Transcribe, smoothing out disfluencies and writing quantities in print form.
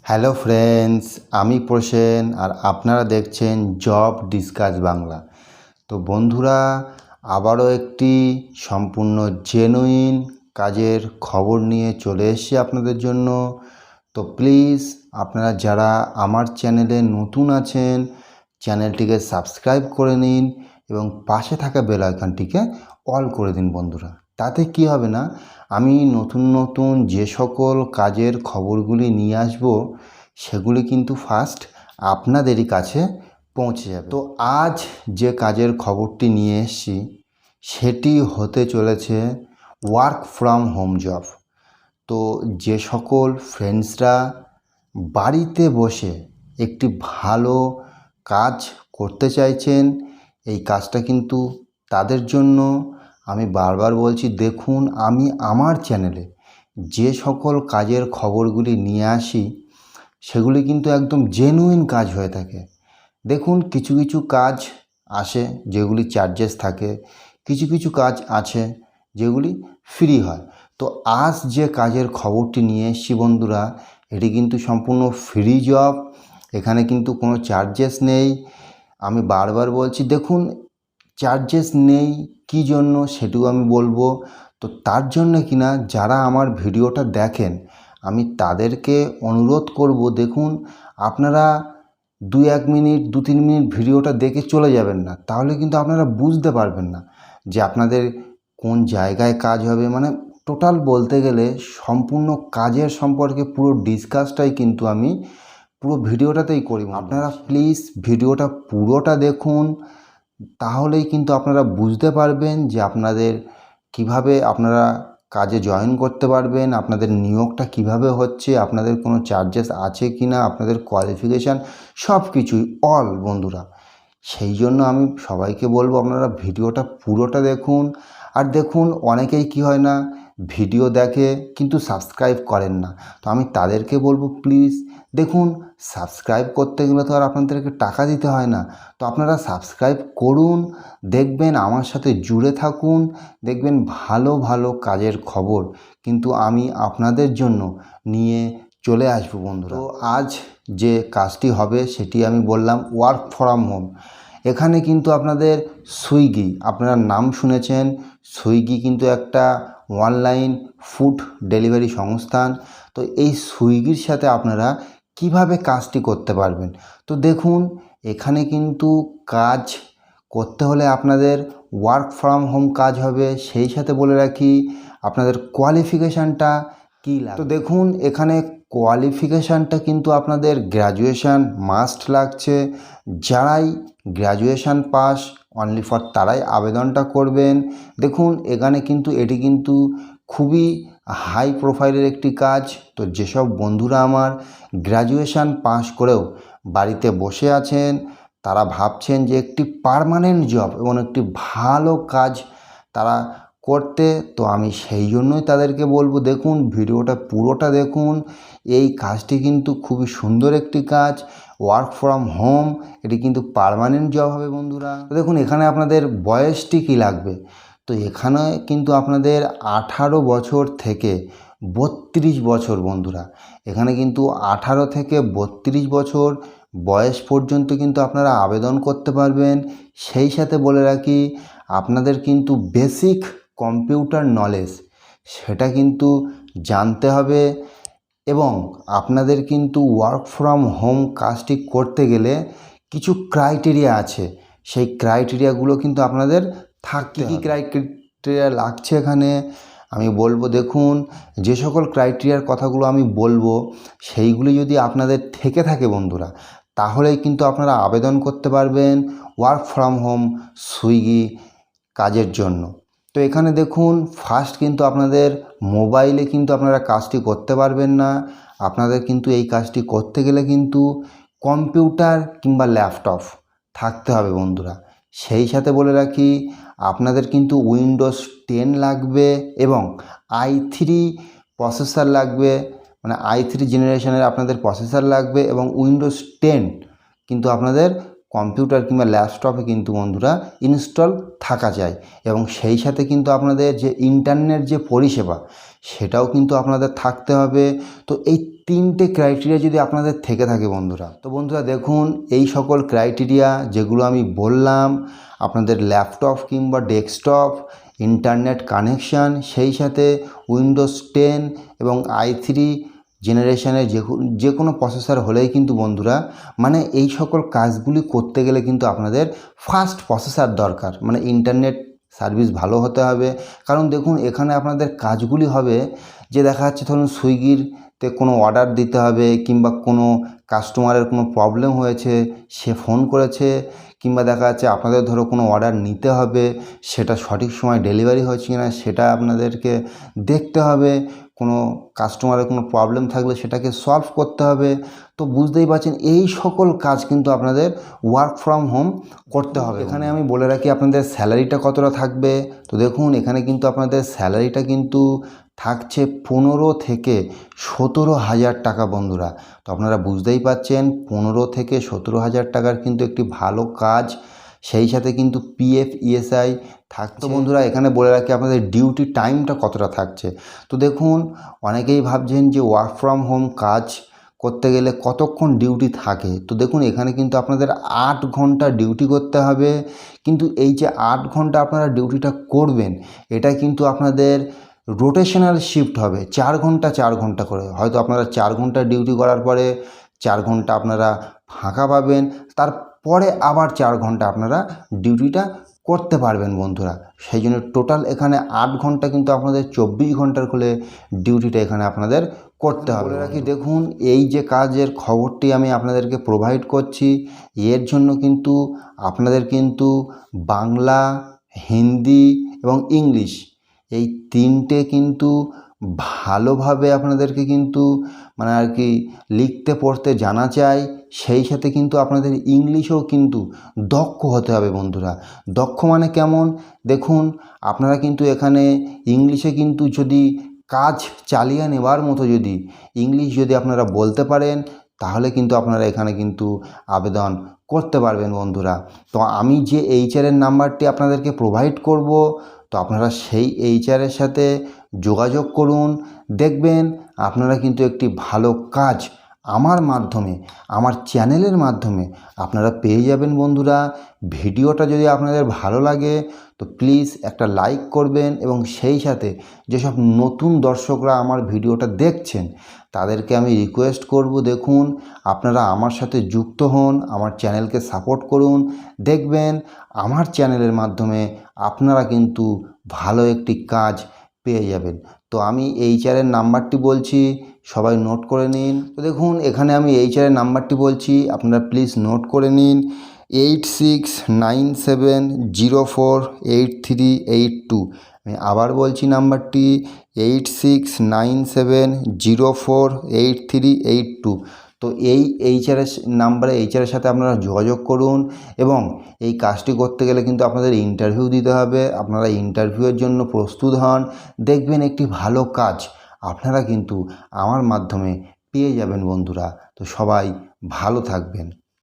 Hello friends, আমি প্রসেন আর আপনারা দেখছেন জব ডিসকাস বাংলা। তো বন্ধুরা, আবারও একটি সম্পূর্ণ জেনুইন কাজের খবর নিয়ে চলে এসেছি আপনাদের জন্য। তো প্লিজ আপনারা যারা আমার চ্যানেলে নতুন আছেন, চ্যানেলটিকে সাবস্ক্রাইব করে নিন এবং পাশে থাকা বেল আইকনটিকে অল করে দিন বন্ধুরা। তাতে কি হবে না, আমি নতুন নতুন যে সকল কাজের খবরগুলি নিয়ে আসব সেগুলি কিন্তু ফার্স্ট আপনাদেরই কাছে পৌঁছে যাবে। তো আজ যে কাজের খবরটি নিয়ে এসেছি সেটি হতে চলেছে ওয়ার্ক ফ্রম হোম জব। তো যে সকল ফ্রেন্ডসরা বাড়িতে বসে একটি ভালো কাজ করতে চাইছেন, এই কাজটা কিন্তু তাদের জন্য। আমি বারবার বলছি, দেখুন আমি আমার চ্যানেলে যে সকল কাজের খবরগুলি নিয়ে আসি সেগুলি কিন্তু একদম জেনুইন কাজ হয়ে থাকে। দেখুন, কিছু কিছু কাজ আসে যেগুলি চার্জেস থাকে, কিছু কিছু কাজ আছে যেগুলি ফ্রি হয়। তো আজ যে কাজের খবরটি নিয়ে এসেছি বন্ধুরা, এটি কিন্তু সম্পূর্ণ ফ্রি জব, এখানে কিন্তু কোনো চার্জেস নেই। আমি বারবার বলছি, দেখুন চার্জেস নেই কী জন্য সেটিও আমি বলবো। তো তার জন্য কিনা যারা আমার ভিডিওটা দেখেন আমি তাদেরকে অনুরোধ করব, দেখুন আপনারা 2-1 মিনিট 2-3 মিনিট ভিডিওটা দেখে চলে যাবেন না, তাহলে কিন্তু আপনারা বুঝতে পারবেন না যে আপনাদের কোন জায়গায় কাজ হবে। মানে টোটাল বলতে গেলে সম্পূর্ণ কাজের সম্পর্কে পুরো ডিসকাসটাই কিন্তু আমি পুরো ভিডিওটাতেই করি। আপনারা প্লিজ ভিডিওটা পুরোটা দেখুন, তাহলেই কিন্তু আপনারা বুঝতে পারবেন যে আপনাদের কিভাবে আপনারা কাজে জয়েন করতে পারবেন, আপনাদের নিয়োগটা কিভাবে হচ্ছে, আপনাদের কোনো চার্জেস আছে কি না, আপনাদের কোয়ালিফিকেশান সব কিছুই অল বন্ধুরা। সেই জন্য আমি সবাইকে বলবো আপনারা ভিডিওটা পুরোটা দেখুন। আর দেখুন, অনেকেই কি হয় না, ভিডিও দেখে কিন্তু সাবস্ক্রাইব করেন না। তো আমি তাদেরকে বলবো, প্লিজ দেখুন, সাবস্ক্রাইব করতে গেলে তো আর আপনাদেরকে টাকা দিতে হয় না। তো আপনারা সাবস্ক্রাইব করুন, দেখবেন আমার সাথে জুড়ে থাকুন, দেখবেন ভালো ভালো কাজের খবর কিন্তু আমি আপনাদের জন্য নিয়ে চলে আসবো বন্ধুরা। তো আজ যে কাজটি হবে সেটি আমি বললাম ওয়ার্ক ফ্রম হোম। এখানে কিন্তু আপনাদের সুইগি, আপনারা নাম শুনেছেন, সুইগি কিন্তু একটা অনলাইন ফুড ডেলিভারি সংস্থান। তো এই সুইগির সাথে আপনারা কিভাবে কাজটি করতে পারবেন। তো দেখুন, এখানে কিন্তু কাজ করতে হলে আপনাদের ওয়ার্ক ফ্রম হোম কাজ হবে। সেই সাথে বলে রাখি আপনাদের কোয়ালিফিকেশানটা কী লাগে। তো দেখুন, এখানে কোয়ালিফিকেশানটা কিন্তু আপনাদের গ্র্যাজুয়েশান মাস্ট লাগছে। যারাই গ্র্যাজুয়েশান পাস অনলি ফর তারাই আবেদনটা করবেন। দেখুন, এখানে কিন্তু এটি কিন্তু খুবই হাই প্রোফাইলের একটি কাজ। তো যেসব বন্ধুরা আমার গ্র্যাজুয়েশান পাস করেও বাড়িতে বসে আছেন, তারা ভাবছেন যে একটি পার্মানেন্ট জব এবং একটি ভালো কাজ তারা করতে, তো আমি সেই জন্যই তাদেরকে বলবো, দেখুন ভিডিওটা পুরোটা দেখুন। এই কাজটি কিন্তু খুবই সুন্দর একটি কাজ, ওয়ার্ক ফ্রম হোম, এটি কিন্তু পার্মানেন্ট জব হবে বন্ধুরা। তো দেখুন, এখানে আপনাদের বয়সটি কী লাগবে। তো এখানে কিন্তু আপনাদের 18 বছর থেকে 32 বছর বন্ধুরা। এখানে কিন্তু 18 থেকে 32 বছর বয়স পর্যন্ত কিন্তু আপনারা আবেদন করতে পারবেন। সেই সাথে বলে রাখি আপনাদের কিন্তু বেসিক কম্পিউটার নলেজ সেটা কিন্তু জানতে হবে এবং আপনাদের কিন্তু ওয়ার্ক ফ্রম হোম কাজটি করতে গেলে কিছু ক্রাইটেরিয়া আছে, সেই ক্রাইটেরিয়াগুলো কিন্তু আপনাদের থাকতে হবে। কী ক্রাইটেরিয়া লাগছে এখানে আমি বলবো। দেখুন, যে সকল ক্রাইটেরিয়ার কথাগুলো আমি বলবো সেইগুলি যদি আপনাদের থেকে থাকে বন্ধুরা, তাহলেই কিন্তু আপনারা আবেদন করতে পারবেন ওয়ার্ক ফ্রম হোম সুইগি কাজের জন্য। তো এখানে দেখুন, ফার্স্ট কিন্তু আপনাদের মোবাইলে কিন্তু আপনারা কাজটি করতে পারবেন না। আপনাদের কিন্তু এই কাজটি করতে গেলে কিন্তু কম্পিউটার কিংবা ল্যাপটপ থাকতে হবে বন্ধুরা। সেই সাথে বলে রাখি আপনাদের কিন্তু উইন্ডোজ 10 লাগবে এবং i3 প্রসেসর লাগবে, মানে i3 জেনারেশনের আপনাদের প্রসেসর লাগবে এবং উইন্ডোজ 10 কিন্তু আপনাদের কম্পিউটার কিংবা ল্যাপটপে কিন্তু বন্ধুরা ইনস্টল থাকা চাই। এবং সেই সাথে কিন্তু আপনাদের যে ইন্টারনেট যে পরিষেবা সেটাও কিন্তু আপনাদের থাকতে হবে। তো এই তিনটে ক্রাইটেরিয়া যদি আপনাদের থেকে থাকে বন্ধুরা, তো বন্ধুরা দেখুন এই সকল ক্রাইটেরিয়া যেগুলো আমি বললাম, আপনাদের ল্যাপটপ কিংবা ডেস্কটপ, ইন্টারনেট কানেকশান, সেই সাথে উইন্ডোজ 10 এবং i3 জেনারেশনের যে কোনো প্রসেসর হলেই কিন্তু বন্ধুরা, মানে এই সকল কাজগুলি করতে গেলে কিন্তু আপনাদের ফাস্ট প্রসেসর দরকার, মানে ইন্টারনেট সার্ভিস ভালো হতে হবে। কারণ দেখুন এখানে আপনাদের কাজগুলি হবে যে দেখা যাচ্ছে ধরুন সুইগিতে কোনো অর্ডার দিতে হবে, কিংবা কোনো কাস্টমারের কোনো প্রবলেম হয়েছে, সে ফোন করেছে, কিংবা দেখা যাচ্ছে আপনাদের ধরো কোনো অর্ডার নিতে হবে, সেটা সঠিক সময় ডেলিভারি হয়েছে কিনা সেটা আপনাদেরকে দেখতে হবে, কোনো কাস্টমারের কোনো প্রবলেম থাকলে সেটাকে সলভ করতে হবে। তো বুঝতেই পারছেন এই সকল কাজ কিন্তু আপনাদের ওয়ার্ক ফ্রম হোম করতে হবে। এখানে আমি বলে রাখি আপনাদের স্যালারিটা কতটা থাকবে। তো দেখুন এখানে কিন্তু আপনাদের স্যালারিটা কিন্তু থাকছে 15 থেকে 17,000 টাকা বন্ধুরা। তো আপনারা বুঝতেই পারছেন 15 থেকে 17,000 টাকার কিন্তু একটি ভালো কাজ, সেই সাথে কিন্তু পিএফ ইএসআই থাকছে। তো বন্ধুরা এখানে বলে রাখি আপনাদের ডিউটি টাইমটা কতটা থাকছে। তো দেখুন অনেকেই ভাবছেন যে ওয়ার্ক ফ্রম হোম কাজ করতে গেলে কতক্ষণ ডিউটি থাকে। তো দেখুন এখানে কিন্তু আপনাদের 8 ঘন্টা ডিউটি করতে হবে। কিন্তু এই যে 8 ঘন্টা আপনারা ডিউটিটা করবেন, এটা কিন্তু আপনাদের রোটেশনাল শিফট হবে, 4 ঘন্টা 4 ঘন্টা করে। হয়তো আপনারা 4 ঘন্টা ডিউটি করার পরে 4 ঘন্টা আপনারা ফাঁকা পাবেন, তারপরে আবার 4 ঘন্টা আপনারা ডিউটিটা করতে পারবেন বন্ধুরা। সেই জন্য টোটাল এখানে 8 ঘন্টা কিন্তু আপনাদের 24 ঘন্টার করে ডিউটিটা এখানে আপনাদের করতে হবে। বলে রাখি দেখুন এই যে কাজের খবরটি আমি আপনাদেরকে প্রোভাইড করছি, এর জন্য কিন্তু আপনাদের কিন্তু বাংলা, হিন্দি এবং ইংলিশ এই তিনটে কিন্তু ভালোভাবে আপনাদেরকে কিন্তু মানে আর কি লিখতে পড়তে জানা চাই। সেই সাথে কিন্তু আপনাদের ইংলিশেও কিন্তু দক্ষ হতে হবে বন্ধুরা। দক্ষ মানে কেমন দেখুন, আপনারা কিন্তু এখানে ইংলিশে কিন্তু যদি কাজ চালিয়ে নেওয়ার মতো যদি ইংলিশ যদি আপনারা বলতে পারেন, তাহলে কিন্তু আপনারা এখানে কিন্তু আবেদন করতে পারবেন বন্ধুরা। তো আমি যে এইচআরের নাম্বারটি আপনাদেরকে প্রোভাইড করব, তো আপনারা সেই এইচআরের সাথে যোগাযোগ করুন। দেখবেন আপনারা কিন্তু একটি ভালো কাজ আমার মাধ্যমে, আমার চ্যানেলের মাধ্যমে আপনারা পেয়ে যাবেন বন্ধুরা। ভিডিওটা যদি আপনাদের ভালো লাগে তো প্লিজ একটা লাইক করবেন, এবং সেই সাথে যেসব নতুন দর্শকরা আমার ভিডিওটা দেখছেন তাদেরকে আমি রিকোয়েস্ট করব, দেখুন আপনারা আমার সাথে যুক্ত হন, আমার চ্যানেলকে সাপোর্ট করুন। দেখবেন আমার চ্যানেলের মাধ্যমে আপনারা কিন্তু ভালো একটি কাজ পেয়ে যাবেন। তো আমি এইচআরের নাম্বারটি বলছি, সবাই নোট করে নিন। তো দেখুন এখানে আমি এইচআরের নাম্বারটি বলছি, আপনারা প্লিজ নোট করে নিন 8697048382। আমি আবার বলছি নাম্বারটি 8697048382। তো এই এইচআরের নাম্বারে এইচআরের সাথে আপনারা যোগাযোগ করুন, এবং এই কাজটি করতে গেলে কিন্তু আপনাদের ইন্টারভিউ দিতে হবে। আপনারা ইন্টারভিউয়ের জন্য প্রস্তুত হন, দেখবেন একটি ভালো কাজ আপনারা কিন্তু আমার মাধ্যমে পেয়ে যাবেন বন্ধুরা। তো সবাই ভালো থাকবেন।